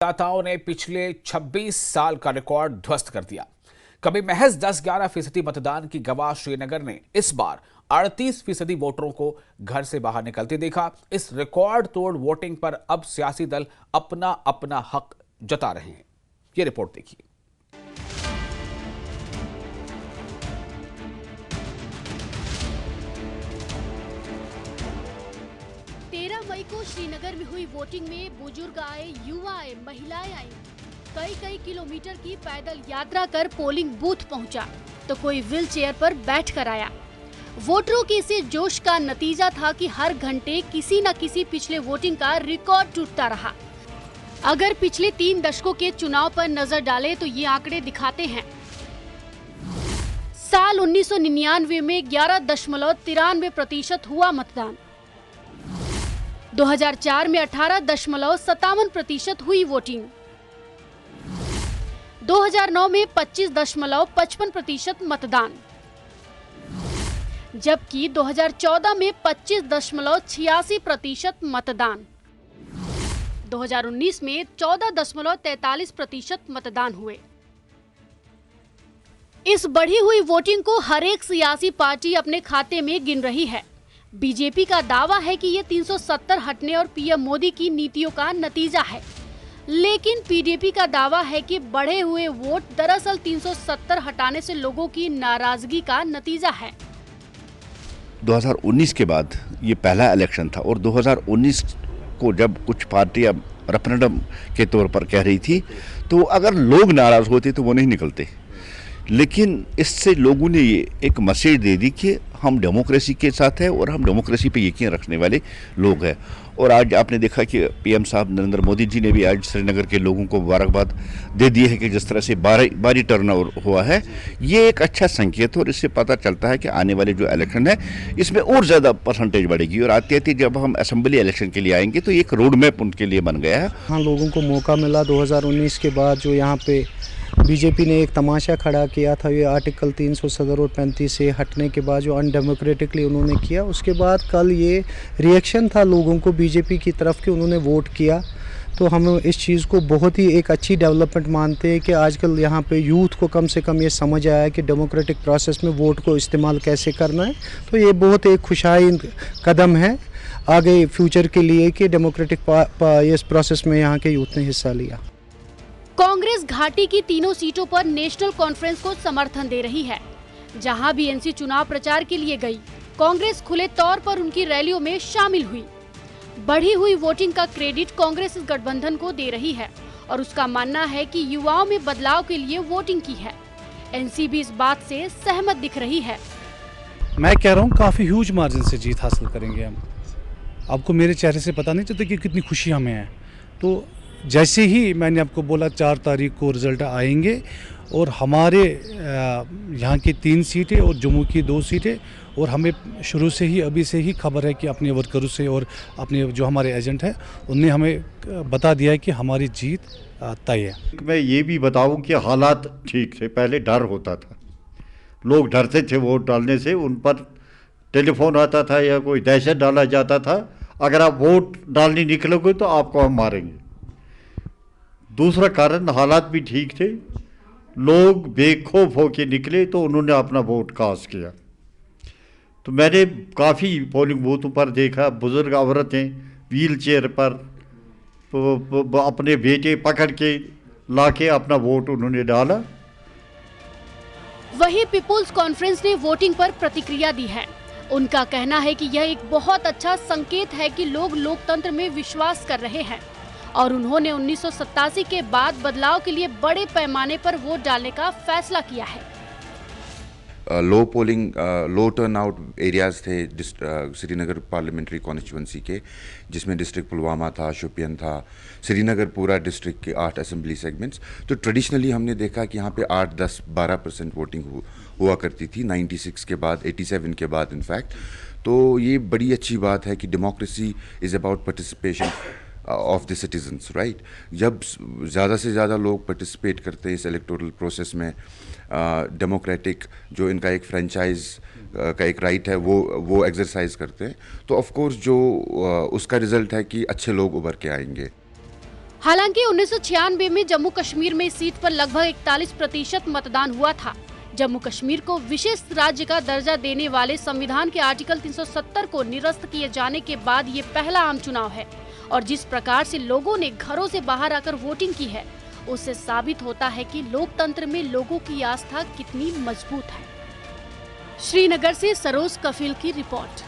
मतदाताओं ने पिछले 26 साल का रिकॉर्ड ध्वस्त कर दिया। कभी महज 10-11% मतदान की गवाह श्रीनगर ने इस बार 38% वोटरों को घर से बाहर निकलते देखा। इस रिकॉर्ड तोड़ वोटिंग पर अब सियासी दल अपना अपना हक जता रहे हैं। ये रिपोर्ट देखिए। 13 मई को श्रीनगर में हुई वोटिंग में बुजुर्ग आए, युवा आए, महिलाएं आई। कई किलोमीटर की पैदल यात्रा कर पोलिंग बूथ पहुंचा तो कोई व्हील चेयर पर बैठ कर आया। वोटरों के इस जोश का नतीजा था कि हर घंटे किसी न किसी पिछले वोटिंग का रिकॉर्ड टूटता रहा। अगर पिछले 3 दशकों के चुनाव पर नजर डालें तो ये आंकड़े दिखाते हैं। साल 1999 में 11.93% हुआ मतदान। 2004 में 18.57% हुई वोटिंग। 2009 में 25.55% मतदान, जबकि 2014 में 25.86% मतदान। 2019 में 14.43% मतदान हुए। इस बढ़ी हुई वोटिंग को हर एक सियासी पार्टी अपने खाते में गिन रही है। बीजेपी का दावा है कि ये 370 हटने और पीएम मोदी की नीतियों का नतीजा है, लेकिन पीडीपी का दावा है कि बढ़े हुए वोट दरअसल 370 हटाने से लोगों की नाराजगी का नतीजा है। 2019 के बाद ये पहला इलेक्शन था और 2019 को जब कुछ पार्टियां रेफरेंडम के तौर पर कह रही थी तो अगर लोग नाराज होते तो वो नहीं निकलते, लेकिन इससे लोगों ने ये एक मैसेज दे दी कि हम डेमोक्रेसी के साथ हैं और हम डेमोक्रेसी पे यकीन रखने वाले लोग हैं। और आज आपने देखा कि पीएम साहब नरेंद्र मोदी जी ने भी आज श्रीनगर के लोगों को मुबारकबाद दे दी है कि जिस तरह से भारी टर्नआउट हुआ है, ये एक अच्छा संकेत है और इससे पता चलता है कि आने वाले जो इलेक्शन है इसमें और ज़्यादा परसेंटेज बढ़ेगी और आते आते जब हम असेंबली इलेक्शन के लिए आएंगे तो एक रोड मैप उनके लिए बन गया है। हाँ, लोगों को मौका मिला 2019 के बाद जो यहाँ पे बीजेपी ने एक तमाशा खड़ा किया था, ये आर्टिकल 370 और 35 से हटने के बाद जो अनडेमोक्रेटिकली उन्होंने किया, उसके बाद कल ये रिएक्शन था लोगों को बीजेपी की तरफ कि उन्होंने वोट किया। तो हम इस चीज़ को बहुत ही एक अच्छी डेवलपमेंट मानते हैं कि आजकल यहाँ पे यूथ को कम से कम ये समझ आया कि डेमोक्रेटिक प्रोसेस में वोट को इस्तेमाल कैसे करना है। तो ये बहुत एक खुशहाल कदम है आगे फ्यूचर के लिए कि डेमोक्रेटिक इस प्रोसेस में यहाँ के यूथ ने हिस्सा लिया। कांग्रेस घाटी की तीनों सीटों पर नेशनल कॉन्फ्रेंस को समर्थन दे रही है। जहां भी एनसी चुनाव प्रचार के लिए गई, कांग्रेस खुले तौर पर उनकी रैलियों में शामिल हुई। बढ़ी हुई वोटिंग का क्रेडिट कांग्रेस इस गठबंधन को दे रही है और उसका मानना है कि युवाओं में बदलाव के लिए वोटिंग की है। एनसी भी इस बात से सहमत दिख रही है। मैं कह रहा हूँ काफी ह्यूज मार्जिन से जीत हासिल करेंगे हम। आपको मेरे चेहरे से पता नहीं चलता कि कितनी खुशी हमें है। तो जैसे ही मैंने आपको बोला 4 तारीख को रिजल्ट आएंगे और हमारे यहाँ की 3 सीटें और जम्मू की 2 सीटें, और हमें शुरू से ही अभी से ही खबर है कि अपने वर्करों से और अपने जो हमारे एजेंट हैं उनने हमें बता दिया है कि हमारी जीत तय है। मैं ये भी बताऊं कि हालात ठीक थे, पहले डर होता था, लोग डरते थे वोट डालने से, उन पर टेलीफोन आता था या कोई दहशत डाला जाता था, अगर आप वोट डालने निकलोगे तो आपको हम मारेंगे। दूसरा कारण, हालात भी ठीक थे, लोग बेखौफ होकर निकले तो उन्होंने अपना वोट कास्ट किया। तो मैंने काफ़ी पोलिंग बूथों पर देखा बुजुर्ग औरतें व्हील चेयर पर अपने बेटे पकड़ के लाके अपना वोट उन्होंने डाला। वहीं पीपुल्स कॉन्फ्रेंस ने वोटिंग पर प्रतिक्रिया दी है। उनका कहना है कि यह एक बहुत अच्छा संकेत है कि लोग लोकतंत्र में विश्वास कर रहे हैं और उन्होंने 1987 के बाद बदलाव के लिए बड़े पैमाने पर वोट डालने का फैसला किया है। लो टर्नआउट एरियाज थे श्रीनगर पार्लियामेंट्री कॉन्स्टिट्यूंसी के, जिसमें डिस्ट्रिक्ट पुलवामा था, शोपियान था, श्रीनगर पूरा डिस्ट्रिक्ट के 8 असेंबली सेगमेंट्स। तो ट्रेडिशनली हमने देखा कि यहाँ पे 8, 10, 12% वोटिंग हुआ करती थी 96 के बाद, 87 के बाद इनफैक्ट। तो ये बड़ी अच्छी बात है कि democracy is about participation of the citizens, right. जब ज़्यादा से ज़्यादा लोग पार्टिसिपेट करते हैं इस इलेक्टोरल प्रोसेस में, डेमोक्रेटिक जो इनका एक फ्रेंचाइज का एक राइट है वो एक्सरसाइज करते हैं, तो ऑफ कोर्स जो उसका रिजल्ट है कि अच्छे लोग उभर के आएंगे। हालांकि 1996 में जम्मू कश्मीर में इस सीट पर लगभग 41% मतदान हुआ था। जम्मू कश्मीर को विशेष राज्य का दर्जा देने वाले संविधान के आर्टिकल 370 को निरस्त किए जाने के बाद ये पहला आम चुनाव है और जिस प्रकार से लोगों ने घरों से बाहर आकर वोटिंग की है, उससे साबित होता है कि लोकतंत्र में लोगों की आस्था कितनी मजबूत है। श्रीनगर से सरोज कफिल की रिपोर्ट।